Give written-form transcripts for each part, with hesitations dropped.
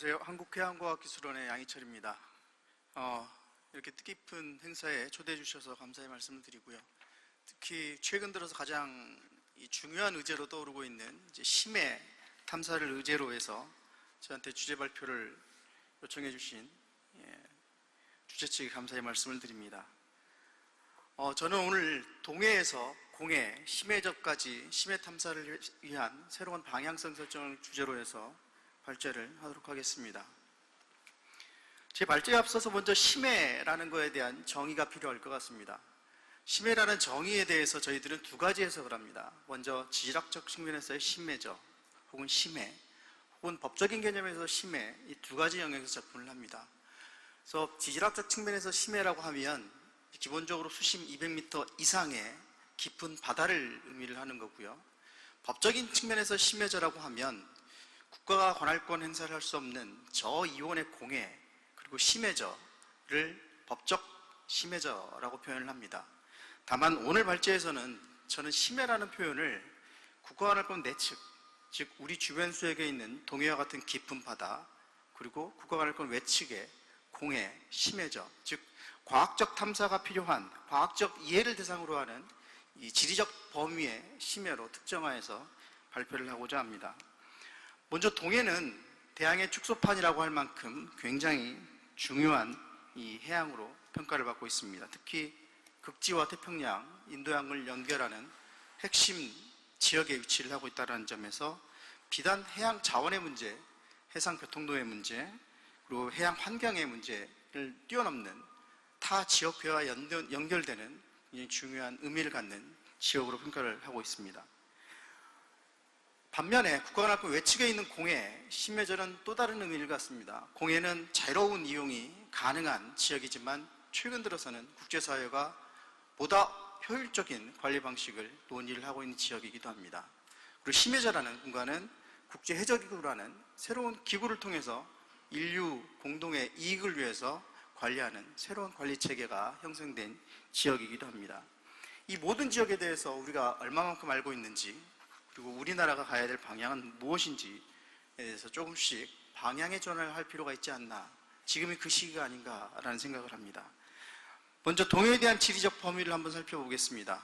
안녕하세요. 한국해양과학기술원의 양희철입니다. 이렇게 뜻깊은 행사에 초대해 주셔서 감사의 말씀을 드리고요. 특히 최근 들어서 가장 중요한 의제로 떠오르고 있는 심해 탐사를 의제로 해서 저한테 주제 발표를 요청해 주신 주최 측에 감사의 말씀을 드립니다. 저는 오늘 동해에서 공해, 심해접까지 심해 탐사를 위한 새로운 방향성 설정을 주제로 해서 발제를 하도록 하겠습니다. 제 발제에 앞서서 먼저 심해라는 것에 대한 정의가 필요할 것 같습니다. 심해라는 정의에 대해서 저희들은 두 가지 해석을 합니다. 먼저 지질학적 측면에서의 심해적 혹은 심해, 혹은 법적인 개념에서 심해, 이 두 가지 영역에서 접근을 합니다. 그래서 지질학적 측면에서 심해라고 하면 기본적으로 수심 200m 이상의 깊은 바다를 의미를 하는 거고요. 법적인 측면에서 심해저라고 하면 국가가 관할권 행사를 할 수 없는 저이온의 공해 그리고 심해저를 법적 심해저라고 표현을 합니다. 다만 오늘 발제에서는 저는 심해라는 표현을 국가 관할권 내측, 즉 우리 주변 수역에 있는 동해와 같은 깊은 바다, 그리고 국가 관할권 외측의 공해, 심해저, 즉 과학적 탐사가 필요한 과학적 이해를 대상으로 하는 이 지리적 범위의 심해로 특정하여서 발표를 하고자 합니다. 먼저 동해는 대양의 축소판이라고 할 만큼 굉장히 중요한 이 해양으로 평가를 받고 있습니다. 특히 극지와 태평양, 인도양을 연결하는 핵심 지역에 위치를 하고 있다는 점에서 비단 해양 자원의 문제, 해상 교통도의 문제, 그리고 해양 환경의 문제를 뛰어넘는 타 지역회와 연결되는 중요한 의미를 갖는 지역으로 평가를 하고 있습니다. 반면에 국가관할권 외측에 있는 공해, 심해저는 또 다른 의미를 갖습니다. 공해는 자유로운 이용이 가능한 지역이지만 최근 들어서는 국제사회가 보다 효율적인 관리 방식을 논의를 하고 있는 지역이기도 합니다. 그리고 심해저라는 공간은 국제해저기구라는 새로운 기구를 통해서 인류 공동의 이익을 위해서 관리하는 새로운 관리체계가 형성된 지역이기도 합니다. 이 모든 지역에 대해서 우리가 얼마만큼 알고 있는지, 그리고 우리나라가 가야 될 방향은 무엇인지에 대해서 조금씩 방향의 전환을 할 필요가 있지 않나, 지금이 그 시기가 아닌가라는 생각을 합니다. 먼저 동해에 대한 지리적 범위를 한번 살펴보겠습니다.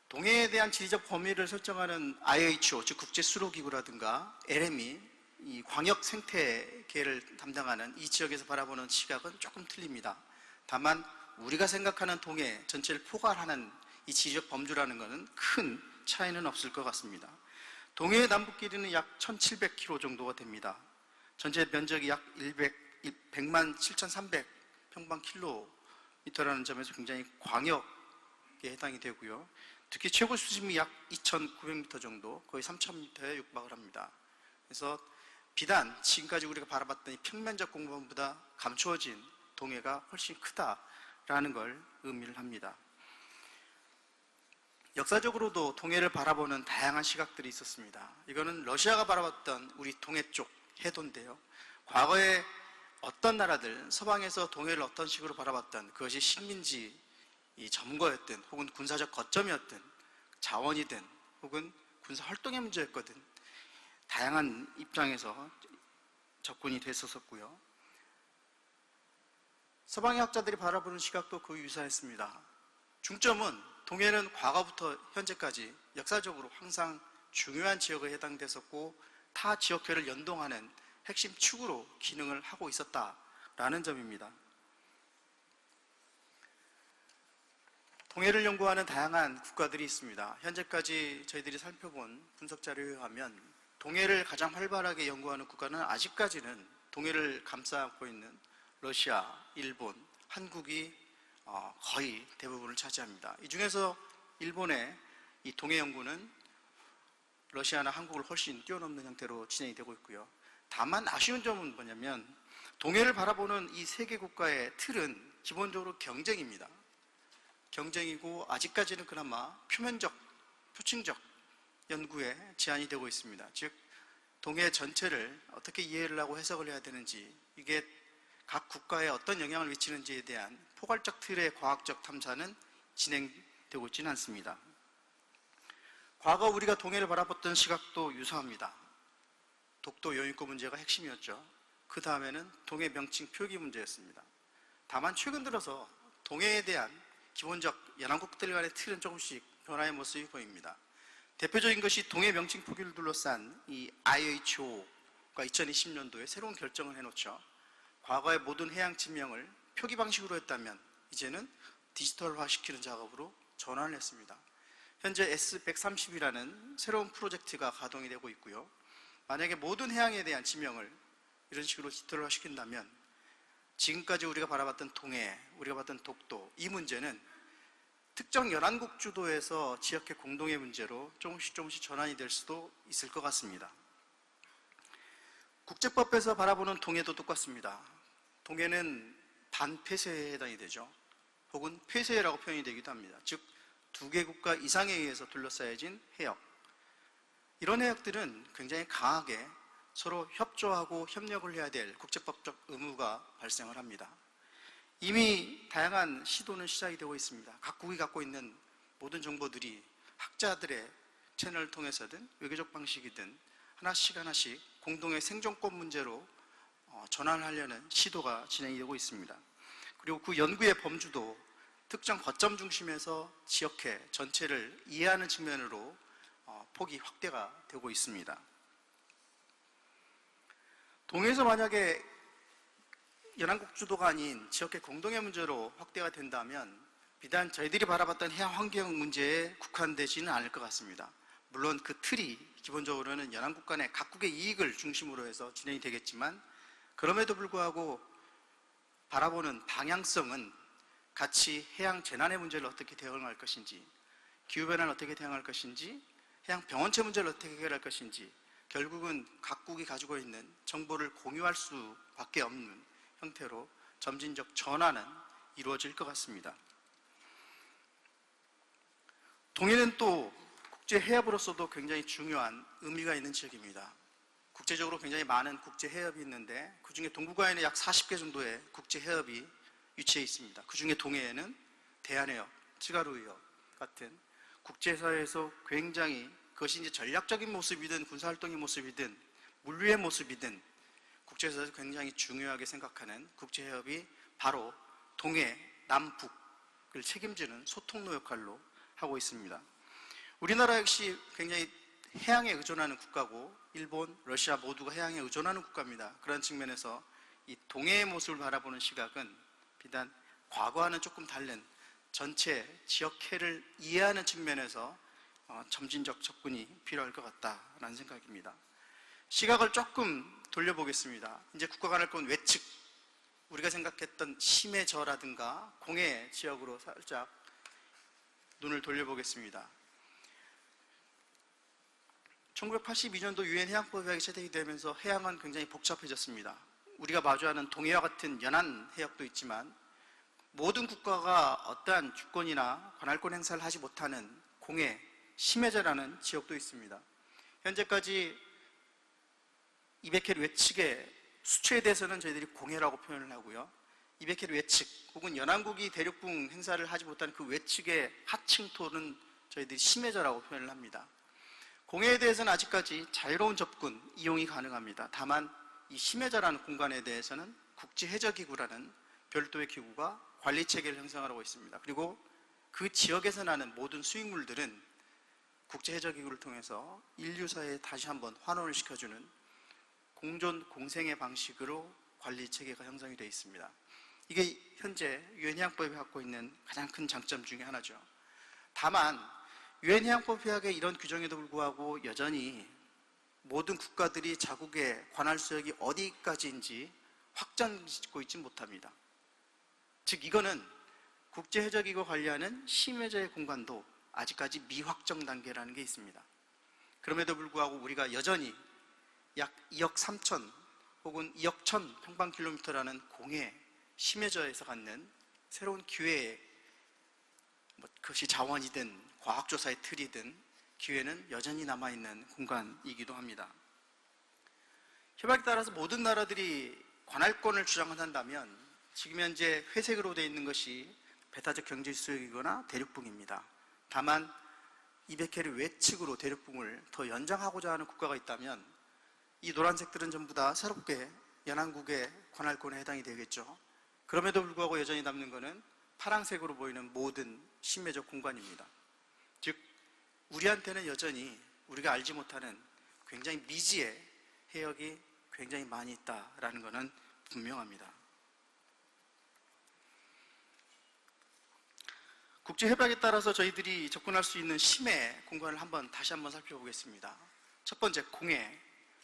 동해에 대한 지리적 범위를 설정하는 IHO, 즉 국제수로기구라든가 LM이 이 광역 생태계를 담당하는 이 지역에서 바라보는 시각은 조금 틀립니다. 다만 우리가 생각하는 동해 전체를 포괄하는 이 지리적 범주라는 것은 큰 차이는 없을 것 같습니다. 동해의 남북 길이는 약 1700km 정도가 됩니다. 전체 면적이 약 100만 7300 평방킬로미터라는 점에서 굉장히 광역에 해당이 되고요. 특히 최고 수심이 약 2900m 정도, 거의 3000m에 육박을 합니다. 그래서 비단 지금까지 우리가 바라봤던 이 평면적 공간보다 감추어진 동해가 훨씬 크다라는 걸 의미를 합니다. 역사적으로도 동해를 바라보는 다양한 시각들이 있었습니다. 이거는 러시아가 바라봤던 우리 동해 쪽 해도인데요. 과거에 어떤 나라들, 서방에서 동해를 어떤 식으로 바라봤던, 그것이 식민지 점거였든 혹은 군사적 거점이었든 자원이든 혹은 군사 활동의 문제였거든 다양한 입장에서 접근이 됐었고요. 서방의 학자들이 바라보는 시각도 거의 유사했습니다. 중점은 동해는 과거부터 현재까지 역사적으로 항상 중요한 지역에 해당됐었고 타 지역회를 연동하는 핵심 축으로 기능을 하고 있었다라는 점입니다. 동해를 연구하는 다양한 국가들이 있습니다. 현재까지 저희들이 살펴본 분석 자료에 의하면 동해를 가장 활발하게 연구하는 국가는 아직까지는 동해를 감싸고 있는 러시아, 일본, 한국이 거의 대부분을 차지합니다. 이 중에서 일본의 이 동해 연구는 러시아나 한국을 훨씬 뛰어넘는 형태로 진행이 되고 있고요. 다만 아쉬운 점은 뭐냐면 동해를 바라보는 이 세 개 국가의 틀은 기본적으로 경쟁입니다. 경쟁이고 아직까지는 그나마 표면적, 표층적 연구에 제한이 되고 있습니다. 즉 동해 전체를 어떻게 이해를 하고 해석을 해야 되는지, 이게 각 국가에 어떤 영향을 미치는지에 대한 포괄적 틀의 과학적 탐사는 진행되고 있지는 않습니다. 과거 우리가 동해를 바라봤던 시각도 유사합니다. 독도 영유권 문제가 핵심이었죠. 그 다음에는 동해 명칭 표기 문제였습니다. 다만 최근 들어서 동해에 대한 기본적 연안국들 간의 틀은 조금씩 변화의 모습이 보입니다. 대표적인 것이 동해 명칭 표기를 둘러싼 이 IHO가 2020년도에 새로운 결정을 해놓죠. 과거의 모든 해양 지명을 표기 방식으로 했다면 이제는 디지털화시키는 작업으로 전환을 했습니다. 현재 S130이라는 새로운 프로젝트가 가동이 되고 있고요. 만약에 모든 해양에 대한 지명을 이런 식으로 디지털화시킨다면 지금까지 우리가 바라봤던 동해, 우리가 봤던 독도, 이 문제는 특정 연안국 주도에서 지역의 공동의 문제로 조금씩 전환이 될 수도 있을 것 같습니다. 국제법에서 바라보는 동해도 똑같습니다. 동해는 반폐쇄에 해당이 되죠. 혹은 폐쇄라고 표현이 되기도 합니다. 즉, 두 개 국가 이상에 의해서 둘러싸여진 해역. 이런 해역들은 굉장히 강하게 서로 협조하고 협력을 해야 될 국제법적 의무가 발생을 합니다. 이미 다양한 시도는 시작이 되고 있습니다. 각국이 갖고 있는 모든 정보들이 학자들의 채널을 통해서든 외교적 방식이든 하나씩 공동의 생존권 문제로 전환하려는 시도가 진행이 되고 있습니다. 그리고 그 연구의 범주도 특정 거점 중심에서 지역해 전체를 이해하는 측면으로 폭이 확대가 되고 있습니다. 동해에서 만약에 연안국 주도가 아닌 지역의 공동의 문제로 확대가 된다면 비단 저희들이 바라봤던 해양 환경 문제에 국한되지는 않을 것 같습니다. 물론 그 틀이 기본적으로는 연안국 간의 각국의 이익을 중심으로 해서 진행이 되겠지만 그럼에도 불구하고 바라보는 방향성은 같이 해양 재난의 문제를 어떻게 대응할 것인지, 기후변화를 어떻게 대응할 것인지, 해양 병원체 문제를 어떻게 해결할 것인지, 결국은 각국이 가지고 있는 정보를 공유할 수밖에 없는 형태로 점진적 전환은 이루어질 것 같습니다. 동해는 또 국제해협으로서도 굉장히 중요한 의미가 있는 지역입니다. 국제적으로 굉장히 많은 국제해협이 있는데 그 중에 동북아에는 약 40개 정도의 국제해협이 위치해 있습니다. 그 중에 동해에는 대한해협, 츠가루해협 같은 국제사회에서 굉장히 그것이 이제 전략적인 모습이든 군사활동의 모습이든 물류의 모습이든 국제사회에서 굉장히 중요하게 생각하는 국제해협이 바로 동해, 남북을 책임지는 소통로 역할로 하고 있습니다. 우리나라 역시 굉장히 해양에 의존하는 국가고 일본, 러시아 모두가 해양에 의존하는 국가입니다. 그런 측면에서 이 동해의 모습을 바라보는 시각은 비단 과거와는 조금 다른 전체 지역해를 이해하는 측면에서 점진적 접근이 필요할 것 같다라는 생각입니다. 시각을 조금 돌려보겠습니다. 이제 국가관할권 외측, 우리가 생각했던 심해저라든가 공해 지역으로 살짝 눈을 돌려보겠습니다. 1982년도 유엔 해양법이 채택이 되면서 해양은 굉장히 복잡해졌습니다. 우리가 마주하는 동해와 같은 연안 해역도 있지만 모든 국가가 어떠한 주권이나 관할권 행사를 하지 못하는 공해, 심해저라는 지역도 있습니다. 현재까지 200킬 외측의 수초에 대해서는 저희들이 공해라고 표현을 하고요. 200킬 외측 혹은 연안국이 대륙붕 행사를 하지 못하는 그 외측의 하층토는 저희들이 심해저라고 표현을 합니다. 공해에 대해서는 아직까지 자유로운 접근, 이용이 가능합니다. 다만 이 심해저라는 공간에 대해서는 국제해저기구라는 별도의 기구가 관리체계를 형성하고 있습니다. 그리고 그 지역에서 나는 모든 수익물들은 국제해저기구를 통해서 인류사회에 다시 한번 환원을 시켜주는 공존, 공생의 방식으로 관리체계가 형성이 되어 있습니다. 이게 현재 유엔해양법이 갖고 있는 가장 큰 장점 중에 하나죠. 다만 유엔해양법 회약의 이런 규정에도 불구하고 여전히 모든 국가들이 자국의 관할수역이 어디까지인지 확장짓고 있지 못합니다. 즉 이거는 국제해저기구 관리하는 심해저의 공간도 아직까지 미확정 단계라는 게 있습니다. 그럼에도 불구하고 우리가 여전히 약 2억 3천 혹은 2억 1천 평방킬로미터라는 공해 심해저에서 갖는 새로운 기회에 그것이 자원이든 과학조사의 틀이든 기회는 여전히 남아있는 공간이기도 합니다. 협약에 따라서 모든 나라들이 관할권을 주장한다면 지금 현재 회색으로 되어 있는 것이 배타적 경제수역이거나 대륙붕입니다. 다만 200캐리 외측으로 대륙붕을 더 연장하고자 하는 국가가 있다면 이 노란색들은 전부 다 새롭게 연안국의 관할권에 해당이 되겠죠. 그럼에도 불구하고 여전히 남는 것은 파란색으로 보이는 모든 심해적 공간입니다. 즉 우리한테는 여전히 우리가 알지 못하는 굉장히 미지의 해역이 굉장히 많이 있다라는 것은 분명합니다. 국제협약에 따라서 저희들이 접근할 수 있는 심해 공간을 다시 한번 살펴보겠습니다. 첫 번째, 공해.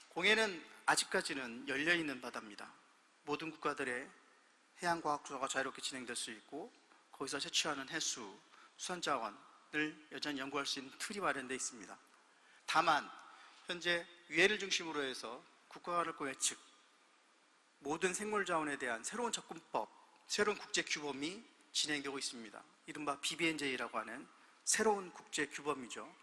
공해는 아직까지는 열려있는 바다입니다. 모든 국가들의 해양과학조사가 자유롭게 진행될 수 있고 거기서 채취하는 해수, 수산자원을 여전히 연구할 수 있는 틀이 마련되어 있습니다. 다만 현재 유해를 중심으로 해서 국가관할권 예측, 모든 생물자원에 대한 새로운 접근법, 새로운 국제규범이 진행되고 있습니다. 이른바 BBNJ라고 하는 새로운 국제규범이죠.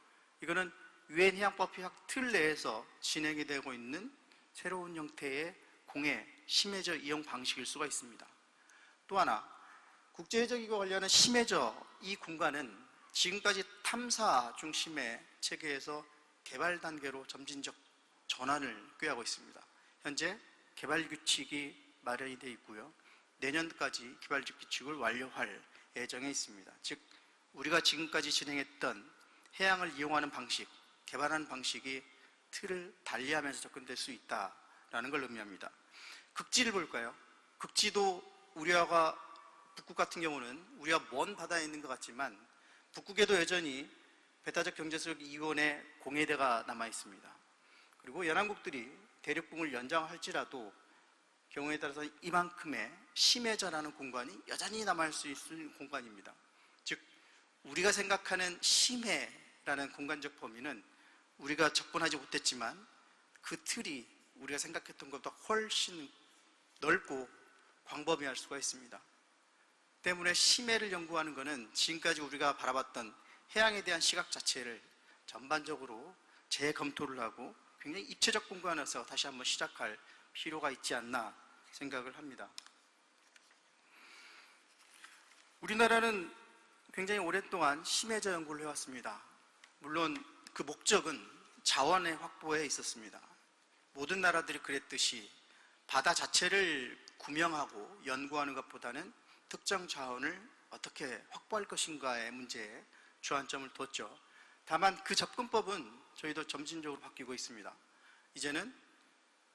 이거는 유엔 해양법 협약 틀 내에서 진행이 되고 있는 새로운 형태의 공해, 심해저 이용 방식일 수가 있습니다. 또 하나, 국제해적이고 관련한 심해저 이 공간은 지금까지 탐사 중심의 체계에서 개발 단계로 점진적 전환을 꾀하고 있습니다. 현재 개발 규칙이 마련이 되어 있고요. 내년까지 개발 규칙을 완료할 예정에 있습니다. 즉 우리가 지금까지 진행했던 해양을 이용하는 방식, 개발하는 방식이 틀을 달리하면서 접근될 수 있다라는 걸 의미합니다. 극지를 볼까요? 극지도 우리와 북극 같은 경우는 우리가 먼 바다에 있는 것 같지만 북극에도 여전히 배타적 경제적 이원의 공해대가 남아 있습니다. 그리고 연안국들이 대륙붕을 연장할지라도 경우에 따라서 이만큼의 심해저라는 공간이 여전히 남아있을 수 있는 공간입니다. 즉 우리가 생각하는 심해라는 공간적 범위는 우리가 접근하지 못했지만 그 틀이 우리가 생각했던 것보다 훨씬 넓고 광범위할 수가 있습니다. 때문에 심해를 연구하는 것은 지금까지 우리가 바라봤던 해양에 대한 시각 자체를 전반적으로 재검토를 하고 굉장히 입체적 공간에서 다시 한번 시작할 필요가 있지 않나 생각을 합니다. 우리나라는 굉장히 오랫동안 심해저 연구를 해왔습니다. 물론 그 목적은 자원의 확보에 있었습니다. 모든 나라들이 그랬듯이 바다 자체를 구명하고 연구하는 것보다는 특정 자원을 어떻게 확보할 것인가의 문제에 주안점을 뒀죠. 다만 그 접근법은 저희도 점진적으로 바뀌고 있습니다. 이제는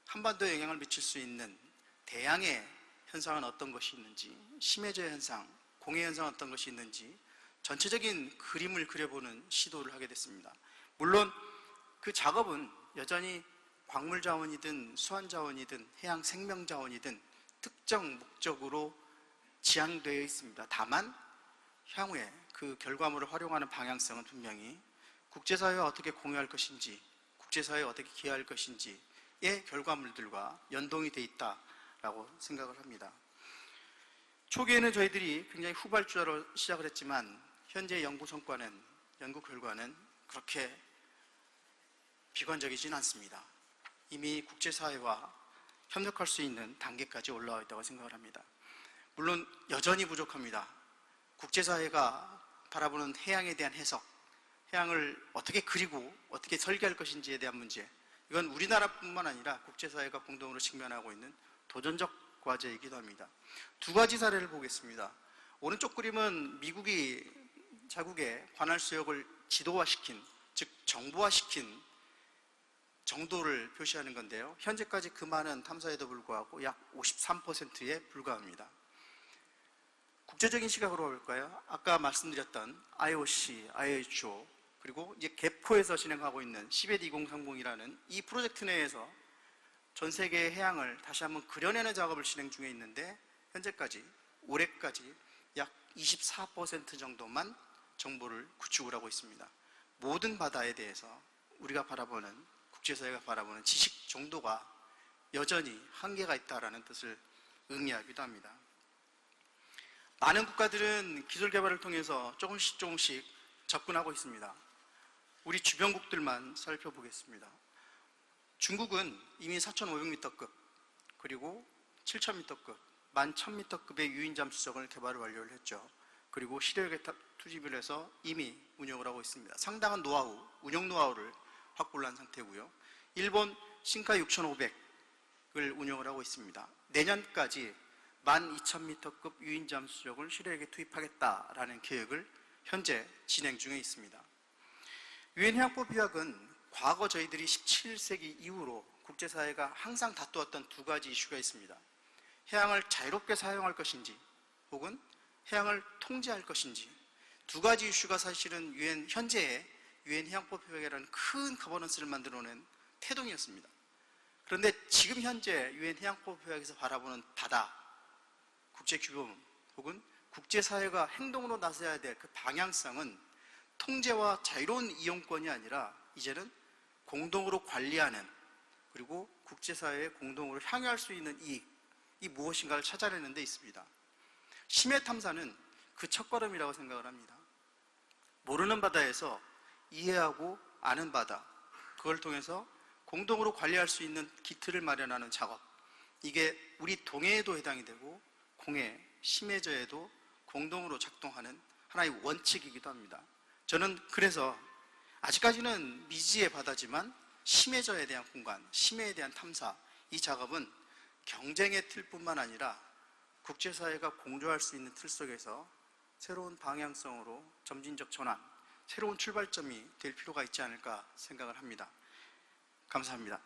한반도에 영향을 미칠 수 있는 대양의 현상은 어떤 것이 있는지, 심해저 현상, 공해 현상은 어떤 것이 있는지 전체적인 그림을 그려보는 시도를 하게 됐습니다. 물론 그 작업은 여전히 광물 자원이든 수환 자원이든 해양 생명 자원이든 특정 목적으로 지향되어 있습니다. 다만 향후에 그 결과물을 활용하는 방향성은 분명히 국제사회와 어떻게 공유할 것인지, 국제사회에 어떻게 기여할 것인지의 결과물들과 연동이 되어 있다라고 생각을 합니다. 초기에는 저희들이 굉장히 후발주자로 시작을 했지만 현재 연구 성과는, 연구 결과는 그렇게 비관적이진 않습니다. 이미 국제사회와 협력할 수 있는 단계까지 올라와 있다고 생각을 합니다. 물론 여전히 부족합니다. 국제사회가 바라보는 해양에 대한 해석, 해양을 어떻게 그리고 어떻게 설계할 것인지에 대한 문제, 이건 우리나라뿐만 아니라 국제사회가 공동으로 직면하고 있는 도전적 과제이기도 합니다. 두 가지 사례를 보겠습니다. 오른쪽 그림은 미국이 자국의 관할 수역을 지도화시킨, 즉 정보화시킨 정도를 표시하는 건데요. 현재까지 그 많은 탐사에도 불구하고 약 53%에 불과합니다. 국제적인 시각으로 볼까요? 아까 말씀드렸던 IOC, IHO, 그리고 이제 개포에서 진행하고 있는 시벳 2030이라는 이 프로젝트 내에서 전 세계의 해양을 다시 한번 그려내는 작업을 진행 중에 있는데 현재까지, 올해까지 약 24% 정도만 정보를 구축을 하고 있습니다. 모든 바다에 대해서 우리가 바라보는, 국제사회가 바라보는 지식 정도가 여전히 한계가 있다는 뜻을 의미하기도 합니다. 많은 국가들은 기술 개발을 통해서 조금씩 접근하고 있습니다. 우리 주변국들만 살펴보겠습니다. 중국은 이미 4,500m급, 그리고 7,000m급, 11,000m급의 유인 잠수정을 개발을 완료를 했죠. 그리고 시력에 투입을 해서 이미 운영을 하고 있습니다. 상당한 노하우, 운영 노하우를 확보를 한 상태고요. 일본 신가 6,500을 운영을 하고 있습니다. 내년까지 12,000m급 유인 잠수정을 실효에게 투입하겠다라는 계획을 현재 진행 중에 있습니다. 유엔 해양법 협약은 과거 저희들이 17세기 이후로 국제사회가 항상 다투었던 두 가지 이슈가 있습니다. 해양을 자유롭게 사용할 것인지 혹은 해양을 통제할 것인지, 두 가지 이슈가 사실은 현재의 유엔 해양법 협약이라는 큰 거버넌스를 만들어낸 태동이었습니다. 그런데 지금 현재 유엔 해양법 협약에서 바라보는 바다, 국제규범 혹은 국제사회가 행동으로 나서야 될 그 방향성은 통제와 자유로운 이용권이 아니라 이제는 공동으로 관리하는, 그리고 국제사회에 공동으로 향유할 수 있는 이익, 이 무엇인가를 찾아내는 데 있습니다. 심해 탐사는 그 첫걸음이라고 생각을 합니다. 모르는 바다에서 이해하고 아는 바다, 그걸 통해서 공동으로 관리할 수 있는 기틀을 마련하는 작업, 이게 우리 동해에도 해당이 되고 공해, 심해저에도 공동으로 작동하는 하나의 원칙이기도 합니다. 저는 그래서 아직까지는 미지의 바다지만 심해저에 대한 공간, 심해에 대한 탐사, 이 작업은 경쟁의 틀뿐만 아니라 국제사회가 공조할 수 있는 틀 속에서 새로운 방향성으로 점진적 전환, 새로운 출발점이 될 필요가 있지 않을까 생각을 합니다. 감사합니다.